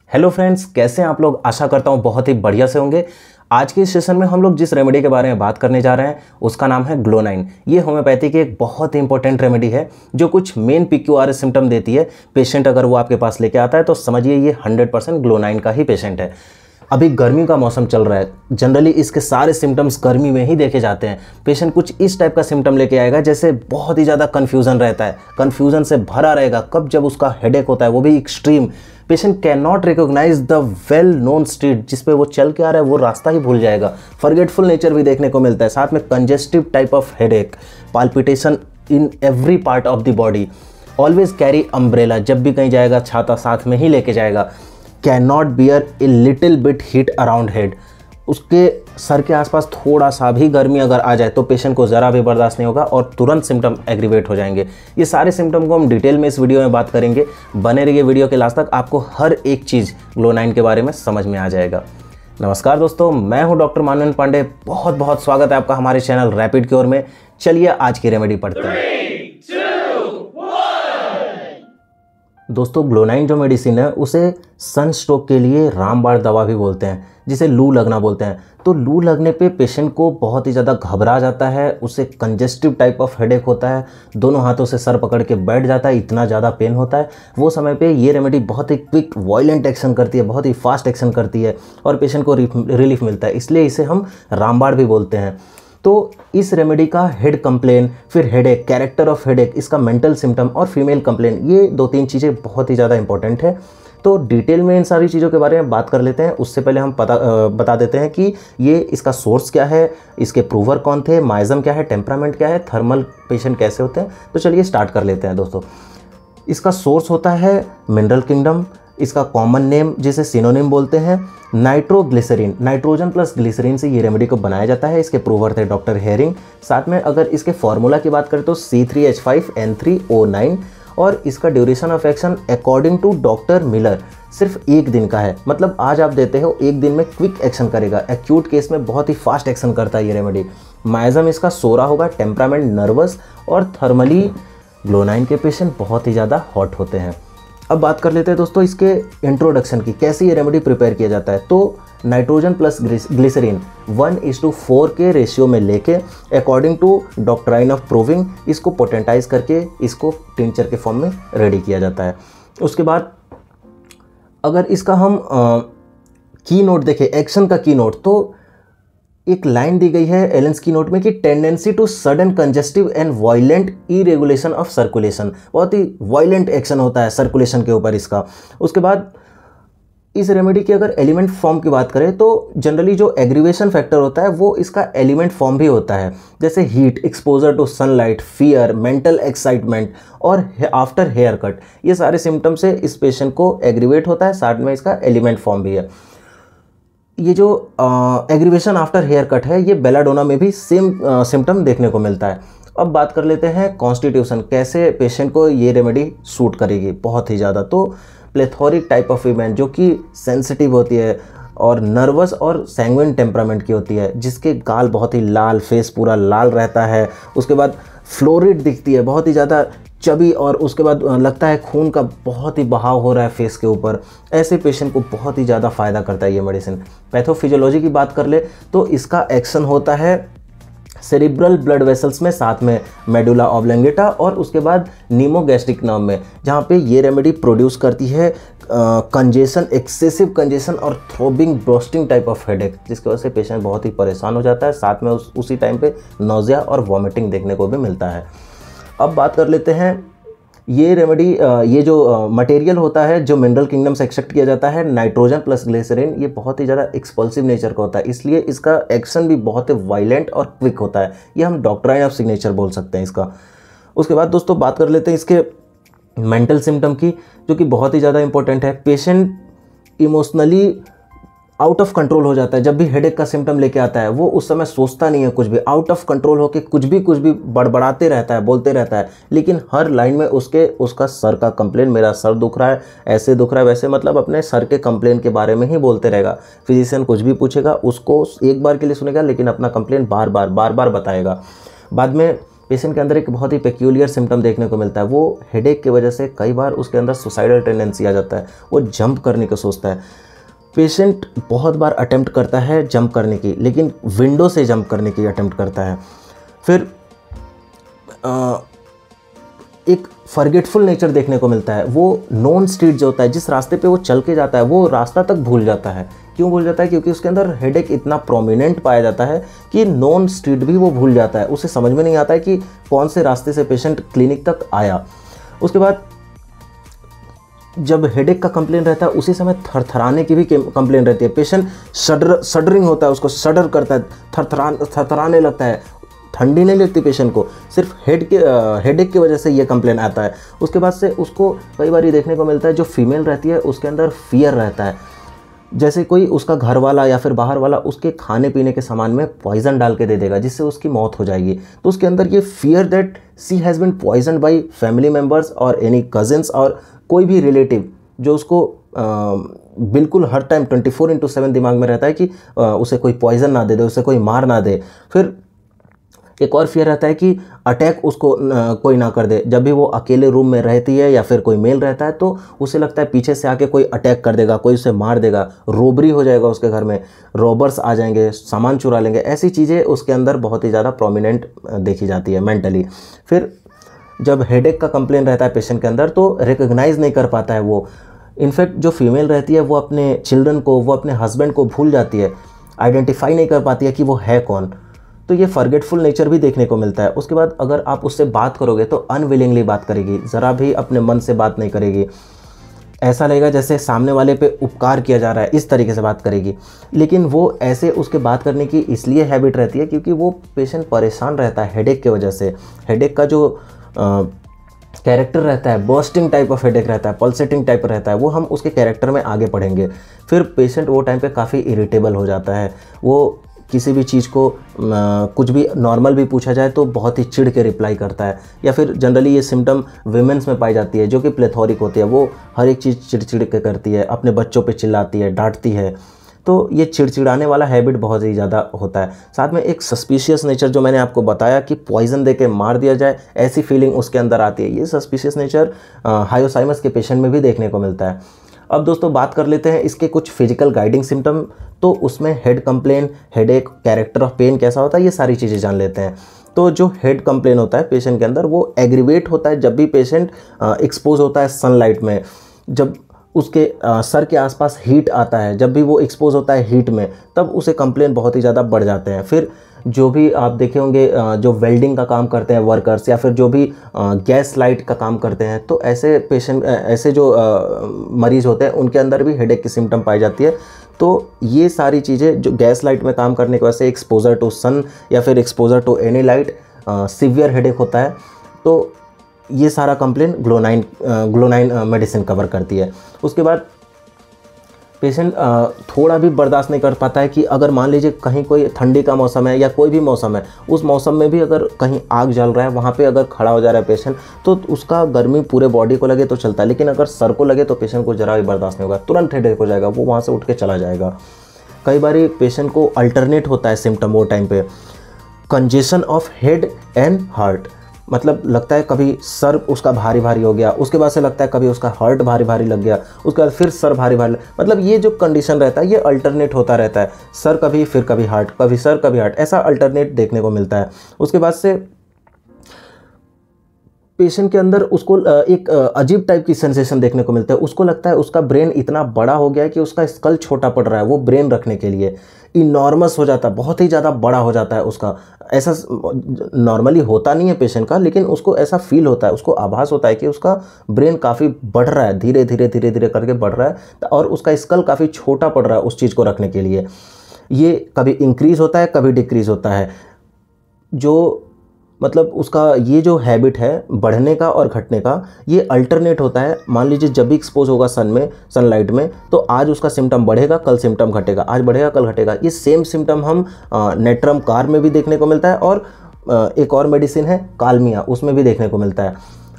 Hello friends, कैसे हैं आप लोग। आशा करता हूँ बहुत ही बढ़िया से होंगे। आज के इस सेशन में हम लोग जिस रेमेडी के बारे में बात करने जा रहे हैं उसका नाम है ग्लो9। ये होम्योपैथी की एक बहुत ही इंपॉर्टेंट रेमेडी है जो कुछ मेन PQRS सिम्टम देती है। पेशेंट अगर वो आपके पास लेके आता है तो समझिए ये 100% ग्लो9 का ही पेशेंट है। अभी गर्मी का मौसम चल रहा है, जनरली इसके सारे सिम्टम्स गर्मी में ही देखे जाते हैं। पेशेंट कुछ इस टाइप का सिम्टम लेके आएगा जैसे बहुत ही ज़्यादा कन्फ्यूज़न रहता है, कन्फ्यूज़न से भरा रहेगा। कब जब उसका हेडेक होता है वो भी extreme, patient can not recognise the well known street जिस पे वो चल के आ रहा है, वो रास्ता ही भूल जाएगा। फॉरगेटफुल नेचर भी देखने को मिलता है, साथ में congestive type of headache, palpitation in every part of the body, always carry umbrella, जब भी कहीं जाएगा छाता साथ में ही लेके जाएगा। Can not bear a little bit heat around head, उसके सर के आसपास थोड़ा सा भी गर्मी अगर आ जाए तो पेशेंट को ज़रा भी बर्दाश्त नहीं होगा और तुरंत सिम्टम एग्रीवेट हो जाएंगे। ये सारे सिम्टम को हम डिटेल में इस वीडियो में बात करेंगे। बने रहिए वीडियो के लास्ट तक, आपको हर एक चीज़ ग्लो9 के बारे में समझ में आ जाएगा। नमस्कार दोस्तों, मैं हूं डॉक्टर मानवेंद्र पांडे। बहुत बहुत स्वागत है आपका हमारे चैनल रैपिड क्योर में। चलिए आज की रेमेडी पढ़ते हैं। दोस्तों, ग्लो9 जो मेडिसिन है उसे सनस्ट्रोक के लिए रामबाण दवा भी बोलते हैं, जिसे लू लगना बोलते हैं। तो लू लगने पे पेशेंट को बहुत ही ज़्यादा घबरा जाता है, उसे कंजेस्टिव टाइप ऑफ हेडेक होता है, दोनों हाथों से सर पकड़ के बैठ जाता है, इतना ज़्यादा पेन होता है। वो समय पे ये रेमेडी बहुत ही क्विक वायलेंट एक्शन करती है, बहुत ही फास्ट एक्शन करती है और पेशेंट को रिलीफ मिलता है, इसलिए इसे हम रामबाण भी बोलते हैं। तो इस रेमेडी का हेड कंप्लेन, फिर हेडेक, कैरेक्टर ऑफ हेडेक, इसका मेंटल सिम्टम और फीमेल कंप्लेन, ये 2-3 चीज़ें बहुत ही ज़्यादा इंपॉर्टेंट है। तो डिटेल में इन सारी चीज़ों के बारे में बात कर लेते हैं। उससे पहले हम बता देते हैं कि ये इसका सोर्स क्या है, इसके प्रूवर कौन थे, माइज़म क्या है, टेम्परामेंट क्या है, थर्मल पेशेंट कैसे होते हैं। तो चलिए स्टार्ट कर लेते हैं दोस्तों। इसका सोर्स होता है मिनरल किंगडम। इसका कॉमन नेम जिसे सिनोनिम बोलते हैं नाइट्रोग्लिसरीन, नाइट्रोजन प्लस ग्लिसरीन से ये रेमेडी को बनाया जाता है। इसके प्रूवर थे डॉक्टर हेरिंग। साथ में अगर इसके फार्मूला की बात करें तो C3H5N3O9 और इसका duration of action according to doctor Miller सिर्फ 1 दिन का है। मतलब आज आप देते हो 1 दिन में क्विक एक्शन करेगा। एक्यूट केस में बहुत ही फास्ट एक्शन करता है ये रेमेडी। माइज़म इसका 16 होगा, टेम्परामेंट नर्वस और थर्मली ग्लो9 के पेशेंट बहुत ही ज़्यादा हॉट होते हैं। अब बात कर लेते हैं दोस्तों इसके इंट्रोडक्शन की, कैसे ये रेमेडी प्रिपेयर किया जाता है। तो नाइट्रोजन प्लस ग्लिसरीन 1:4 के रेशियो में लेके according to doctrine of proving इसको पोटेंटाइज करके इसको टिंचर के फॉर्म में रेडी किया जाता है। उसके बाद अगर इसका हम की नोट देखें, एक्शन का की नोट, तो एक लाइन दी गई है एलेंस की नोट में कि tendency to sudden congestive and violent irregulation of circulation, बहुत ही वायलेंट एक्शन होता है सर्कुलेशन के ऊपर इसका। उसके बाद इस रेमेडी की अगर एलिमेंट फॉर्म की बात करें तो जनरली जो एग्रीवेशन फैक्टर होता है वो इसका एलिमेंट फॉर्म भी होता है, जैसे heat, exposure to sunlight, fear, mental excitement और आफ्टर हेयर कट। ये सारे सिम्टम से इस पेशेंट को एग्रीवेट होता है, साथ में इसका एलिमेंट फॉर्म भी है। ये जो एग्रीवेशन आफ्टर हेयर कट है ये बेलाडोना में भी सेम सिम्टम देखने को मिलता है। अब बात कर लेते हैं कॉन्स्टिट्यूशन, कैसे पेशेंट को ये रेमेडी सूट करेगी बहुत ही ज़्यादा। तो प्लेथोरिक टाइप ऑफ वीमेन जो कि सेंसिटिव होती है और नर्वस और सैंग्विन टेम्परामेंट की होती है, जिसके गाल बहुत ही लाल, फेस पूरा लाल रहता है। उसके बाद फ्लोरिड दिखती है, बहुत ही ज़्यादा चबी, और उसके बाद लगता है खून का बहुत ही बहाव हो रहा है फेस के ऊपर। ऐसे पेशेंट को बहुत ही ज़्यादा फ़ायदा करता है ये मेडिसिन। पैथोफिजियोलॉजी की बात कर ले तो इसका एक्शन होता है सेरिब्रल ब्लड वेसल्स में, साथ में मेडुला ऑब्लंगेटा और उसके बाद नीमोगैस्ट्रिक नर्व में, जहाँ पे ये रेमेडी प्रोड्यूस करती है कंजेशन, एक्सेसिव कंजेशन और थ्रोबिंग ब्रोस्टिंग टाइप ऑफ हेडेक, जिसकी वजह से पेशेंट बहुत ही परेशान हो जाता है। साथ में उसी टाइम पे नोजिया और वॉमिटिंग देखने को भी मिलता है। अब बात कर लेते हैं ये रेमेडी, ये जो मटेरियल होता है जो मिनरल किंगडम से एक्सट्रैक्ट किया जाता है, नाइट्रोजन प्लस ग्लिसरीन, ये बहुत ही ज़्यादा एक्सपल्सिव नेचर का होता है, इसलिए इसका एक्शन भी बहुत ही वायलेंट और क्विक होता है। ये हम डॉक्ट्राइन ऑफ सिग्नेचर बोल सकते हैं इसका। उसके बाद दोस्तों बात कर लेते हैं इसके मेंटल सिम्टम की, जो कि बहुत ही ज़्यादा इंपॉर्टेंट है। Patient emotionally out of control हो जाता है जब भी हेडेक का सिम्टम लेके आता है। वो उस समय सोचता नहीं है कुछ भी, आउट ऑफ कंट्रोल होकर कुछ भी बड़बड़ाते रहता है, बोलते रहता है, लेकिन हर लाइन में उसका सर का कंप्लेन, मेरा सर दुख रहा है, ऐसे दुख रहा है, वैसे, मतलब अपने सर के कंप्लेन के बारे में ही बोलते रहेगा। फिजिशियन कुछ भी पूछेगा उसको एक बार के लिए सुनेगा, लेकिन अपना कंप्लेन बार बार बताएगा। बाद में पेशेंट के अंदर एक बहुत ही पेक्यूलियर सिम्टम देखने को मिलता है। वो हेडेक की वजह से कई बार उसके अंदर सुसाइडल टेंडेंसी आ जाता है, वो जंप करने को सोचता है। पेशेंट बहुत बार अटेम्प्ट करता है जंप करने की, लेकिन विंडो से जंप करने की अटेम्प्ट करता है। फिर एक फॉरगेटफुल नेचर देखने को मिलता है। वो नॉन स्ट्रीट जो होता है, जिस रास्ते पे वो चल के जाता है, वो रास्ता तक भूल जाता है। क्यों भूल जाता है? क्योंकि उसके अंदर हेडेक इतना प्रोमिनेंट पाया जाता है कि नॉन स्ट्रीट भी वो भूल जाता है। उसे समझ में नहीं आता है कि कौन से रास्ते से पेशेंट क्लिनिक तक आया। उसके बाद जब हेडेक का कंप्लेन रहता है, उसी समय थरथराने की भी कंप्लेन रहती है। पेशेंट शडरिंग होता है, उसको शडर करता है, थरथराने लगता है। ठंडी नहीं लगती पेशेंट को, सिर्फ हेडेक की वजह से ये कंप्लेन आता है। उसके बाद से उसको कई बार ये देखने को मिलता है, जो फीमेल रहती है उसके अंदर फियर रहता है, जैसे कोई उसका घर वाला या फिर बाहर वाला उसके खाने पीने के सामान में पॉइजन डाल के दे देगा, जिससे उसकी मौत हो जाएगी। तो उसके अंदर ये fear that she has been poisoned by family members और एनी कजिन्स और कोई भी रिलेटिव, जो उसको बिल्कुल हर टाइम 24/7 दिमाग में रहता है कि उसे कोई पॉइजन ना दे दे, उसे कोई मार ना दे। फिर एक और फियर रहता है कि अटैक उसको कोई ना कर दे। जब भी वो अकेले रूम में रहती है या फिर कोई मेल रहता है, तो उसे लगता है पीछे से आके कोई अटैक कर देगा, कोई उसे मार देगा, रोबरी हो जाएगा उसके घर में, रॉबर्स आ जाएंगे, सामान चुरा लेंगे। ऐसी चीज़ें उसके अंदर बहुत ही ज़्यादा प्रोमिनेंट देखी जाती है मेंटली। फिर जब हेडेक का कंप्लेन रहता है पेशेंट के अंदर, तो रिकग्नाइज़ नहीं कर पाता है वो। इनफैक्ट जो फीमेल रहती है, वो अपने चिल्ड्रन को, वो अपने हस्बैंड को भूल जाती है, आइडेंटिफाई नहीं कर पाती है कि वो है कौन। तो ये फॉरगेटफुल नेचर भी देखने को मिलता है। उसके बाद अगर आप उससे बात करोगे तो अनविलिंगली बात करेगी, ज़रा भी अपने मन से बात नहीं करेगी। ऐसा लगेगा जैसे सामने वाले पे उपकार किया जा रहा है, इस तरीके से बात करेगी। लेकिन वो ऐसे उसके बात करने की इसलिए हैबिट रहती है क्योंकि वो पेशेंट परेशान रहता है हेडेक की वजह से। हेडेक का जो कैरेक्टर रहता है, बर्स्टिंग टाइप ऑफ हेडेक रहता है, पल्सेटिंग टाइप रहता है, वो हम उसके कैरेक्टर में आगे पढ़ेंगे। फिर पेशेंट वो टाइम पे काफ़ी इरिटेबल हो जाता है। वो किसी भी चीज़ को कुछ भी नॉर्मल भी पूछा जाए तो बहुत ही चिढ़ के रिप्लाई करता है। या फिर जनरली ये सिम्टम विमेंस में पाई जाती है, जो कि प्लेथोरिक होती है। वो हर एक चीज़ चिड़चिड़ के करती है, अपने बच्चों पे चिल्लाती है, डांटती है। तो ये चिड़चिड़ाने वाला हैबिट बहुत ही ज़्यादा होता है। साथ में एक सस्पिशियस नेचर, जो मैंने आपको बताया कि पॉइजन दे के मार दिया जाए, ऐसी फीलिंग उसके अंदर आती है। ये सस्पिशियस नेचर हायोसाइमस के पेशेंट में भी देखने को मिलता है। अब दोस्तों बात कर लेते हैं इसके कुछ फिजिकल गाइडिंग सिम्टम। तो उसमें head complain, headache, character of pain कैसा होता है, ये सारी चीज़ें जान लेते हैं। तो जो हेड कंप्लेन होता है पेशेंट के अंदर, वो एग्रीवेट होता है जब भी पेशेंट एक्सपोज होता है सनलाइट में। जब उसके सर के आसपास हीट आता है, जब भी वो एक्सपोज होता है हीट में, तब उसे कंप्लेन बहुत ही ज़्यादा बढ़ जाते हैं। फिर जो भी आप देखे होंगे जो वेल्डिंग का काम करते हैं वर्कर्स, या फिर जो भी गैस लाइट का काम करते हैं, तो ऐसे पेशेंट, ऐसे जो मरीज़ होते हैं, उनके अंदर भी हेडेक की सिम्टम पाई जाती है। तो ये सारी चीज़ें जो गैस लाइट में काम करने की वजह से, एक्सपोजर टू सन या फिर exposure to any light, severe headache होता है। तो ये सारा कंप्लेन ग्लोनाइन मेडिसिन कवर करती है। उसके बाद पेशेंट थोड़ा भी बर्दाश्त नहीं कर पाता है कि अगर मान लीजिए कहीं कोई ठंडी का मौसम है या कोई भी मौसम है, उस मौसम में भी अगर कहीं आग जल रहा है, वहाँ पे अगर खड़ा हो जा रहा है पेशेंट, तो उसका गर्मी पूरे बॉडी को लगे तो चलता है, लेकिन अगर सर को लगे तो पेशेंट को जरा भी बर्दाश्त नहीं होगा, तुरंत हेडेक हो जाएगा, वो वहाँ से उठ के चला जाएगा। कई बार पेशेंट को अल्टरनेट होता है सिम्टम वो टाइम पे, congestion of head and heart. मतलब लगता है कभी सर उसका भारी भारी हो गया, उसके बाद से लगता है कभी उसका हार्ट भारी भारी लग गया, उसके बाद फिर सर भारी भारी, मतलब ये जो कंडीशन रहता है ये अल्टरनेट होता रहता है। सर कभी, फिर कभी हार्ट, कभी सर कभी हार्ट, ऐसा अल्टरनेट देखने को मिलता है। उसके बाद से पेशेंट के अंदर उसको एक अजीब टाइप की सेंसेशन देखने को मिलता है। उसको लगता है उसका ब्रेन इतना बड़ा हो गया है कि उसका स्कल छोटा पड़ रहा है। वो ब्रेन रखने के लिए इनॉर्मस हो जाता है, बहुत ही ज़्यादा बड़ा हो जाता है उसका। ऐसा नॉर्मली होता नहीं है पेशेंट का, लेकिन उसको ऐसा फील होता है, उसको आभास होता है कि उसका ब्रेन काफ़ी बढ़ रहा है, धीरे धीरे धीरे धीरे करके बढ़ रहा है, और उसका स्कल काफ़ी छोटा पड़ रहा है उस चीज़ को रखने के लिए। ये कभी इंक्रीज़ होता है, कभी डिक्रीज़ होता है। जो मतलब उसका ये जो हैबिट है बढ़ने का और घटने का, ये अल्टरनेट होता है। मान लीजिए जब भी एक्सपोज होगा सन में, सनलाइट में, तो आज उसका सिम्टम बढ़ेगा, कल सिम्टम घटेगा, आज बढ़ेगा कल घटेगा। ये सेम सिम्टम हम नेट्रम कार में भी देखने को मिलता है, और एक और मेडिसिन है कालमिया, उसमें भी देखने को मिलता है।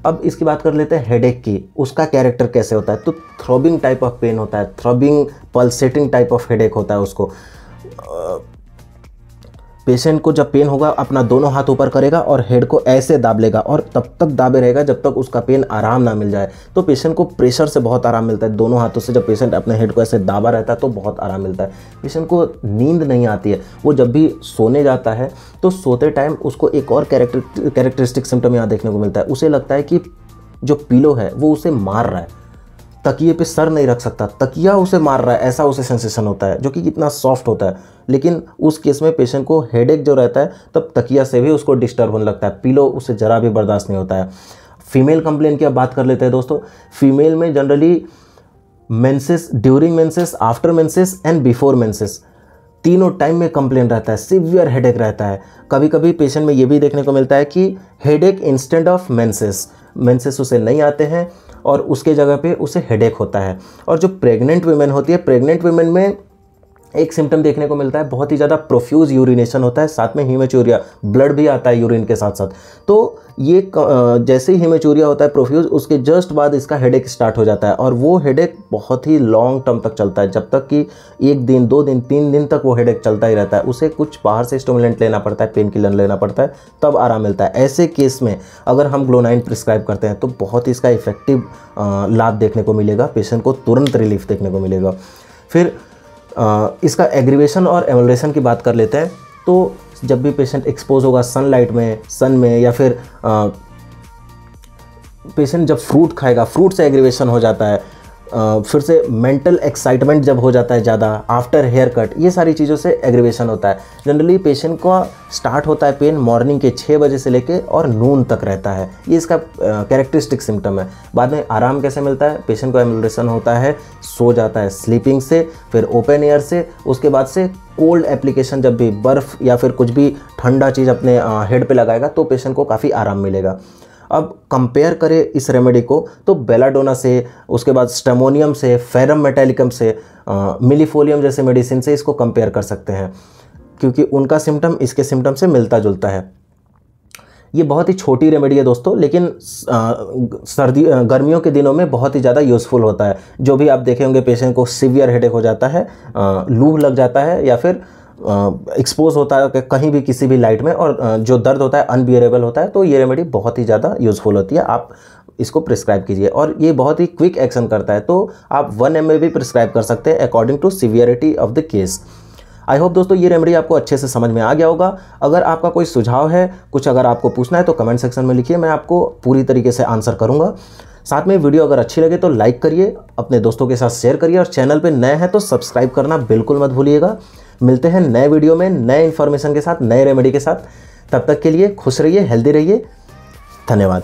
अब इसकी बात कर लेते हैं हेडेक की। उसका कैरेक्टर कैसे होता है? तो थ्रॉबिंग टाइप ऑफ पेन होता है, throbbing pulsating type of headache होता है उसको। पेशेंट को जब पेन होगा अपना दोनों हाथ ऊपर करेगा और हेड को ऐसे दाब लेगा और तब तक दाबे रहेगा जब तक उसका पेन आराम ना मिल जाए। तो पेशेंट को प्रेशर से बहुत आराम मिलता है। दोनों हाथों से जब पेशेंट अपने हेड को ऐसे दाबा रहता है तो बहुत आराम मिलता है। पेशेंट को नींद नहीं आती है। वो जब भी सोने जाता है तो सोते टाइम उसको एक और कैरेक्टरिस्टिक सिम्टम यहाँ देखने को मिलता है। उसे लगता है कि जो पिलो है वो उसे मार रहा है, तकिए पे सर नहीं रख सकता, तकिया उसे मार रहा है, ऐसा उसे सेंसेशन होता है, जो कि कितना सॉफ्ट होता है। लेकिन उस केस में पेशेंट को हेडेक जो रहता है तब तकिया से भी उसको डिस्टर्ब होने लगता है, पिलो उसे जरा भी बर्दाश्त नहीं होता है। फीमेल कंप्लेन की अब बात कर लेते हैं दोस्तों। फीमेल में generally menses, during menses, after menses and before menses, तीनों टाइम में कंप्लेन रहता है, सिवियर हेडेक रहता है। कभी कभी पेशेंट में ये भी देखने को मिलता है कि headache instead of menses, menses उसे नहीं आते हैं और उसके जगह पे उसे हेडेक होता है। और जो प्रेग्नेंट वुमेन होती है, प्रेग्नेंट वुमेन में एक सिम्टम देखने को मिलता है, बहुत ही ज़्यादा प्रोफ्यूज यूरिनेशन होता है, साथ में हीमेचूरिया, ब्लड भी आता है यूरिन के साथ साथ। तो ये जैसे ही हीमेचूरिया होता है प्रोफ्यूज, उसके जस्ट बाद इसका हेडेक स्टार्ट हो जाता है और वो हेडेक बहुत ही लॉन्ग टर्म तक चलता है, जब तक कि 1 दिन 2 दिन 3 दिन तक वो हेडेक चलता ही रहता है। उसे कुछ बाहर से स्टिमुलेंट लेना पड़ता है, पेन किलर लेना पड़ता है, तब आराम मिलता है। ऐसे केस में अगर हम ग्लोनाइन प्रिस्क्राइब करते हैं तो बहुत ही इसका इफेक्टिव लाभ देखने को मिलेगा, पेशेंट को तुरंत रिलीफ देखने को मिलेगा। फिर इसका एग्रीवेशन और एमल्रेशन की बात कर लेते हैं। तो जब भी पेशेंट एक्सपोज होगा सनलाइट में, सन में, या फिर पेशेंट जब फ्रूट खाएगा, फ्रूट से एग्रीवेशन हो जाता है। फिर से मेंटल एक्साइटमेंट जब हो जाता है ज़्यादा, आफ्टर हेयर कट, ये सारी चीज़ों से एग्रीवेशन होता है। जनरली पेशेंट का स्टार्ट होता है पेन मॉर्निंग के 6 बजे से लेके और नून तक रहता है, ये इसका कैरेक्टरिस्टिक सिम्टम है। बाद में आराम कैसे मिलता है, पेशेंट को एमल्रेशन होता है, सो जाता है स्लीपिंग से, फिर ओपन एयर से, उसके बाद से कोल्ड एप्लीकेशन, जब भी बर्फ़ या फिर कुछ भी ठंडा चीज़ अपने हेड पे लगाएगा तो पेशेंट को काफ़ी आराम मिलेगा। अब कंपेयर करें इस रेमेडी को तो बेलाडोना से, उसके बाद स्टेमोनियम से, फेरम मेटालिकम से, मिलीफोलियम जैसे मेडिसिन से इसको कंपेयर कर सकते हैं, क्योंकि उनका सिम्टम इसके सिम्टम से मिलता जुलता है। ये बहुत ही छोटी रेमेडी है दोस्तों, लेकिन गर्मियों के दिनों में बहुत ही ज़्यादा यूज़फुल होता है। जो भी आप देखे होंगे पेशेंट को सीवियर हेडेक हो जाता है, लू लग जाता है या फिर एक्सपोज होता है कहीं भी किसी भी लाइट में, और जो दर्द होता है अनबियरेबल होता है, तो ये रेमेडी बहुत ही ज़्यादा यूज़फुल होती है। आप इसको प्रिस्क्राइब कीजिए और ये बहुत ही क्विक एक्शन करता है, तो आप 1 ml भी प्रिस्क्राइब कर सकते हैं according to severity of the case. I hope दोस्तों ये रेमेडी आपको अच्छे से समझ में आ गया होगा। अगर आपका कोई सुझाव है, कुछ अगर आपको पूछना है तो कमेंट सेक्शन में लिखिए, मैं आपको पूरी तरीके से आंसर करूँगा। साथ में वीडियो अगर अच्छी लगे तो लाइक करिए, अपने दोस्तों के साथ शेयर करिए और चैनल पे नए हैं तो सब्सक्राइब करना बिल्कुल मत भूलिएगा। मिलते हैं नए वीडियो में नए इन्फॉर्मेशन के साथ, नए रेमेडी के साथ। तब तक के लिए खुश रहिए, हेल्दी रहिए। धन्यवाद।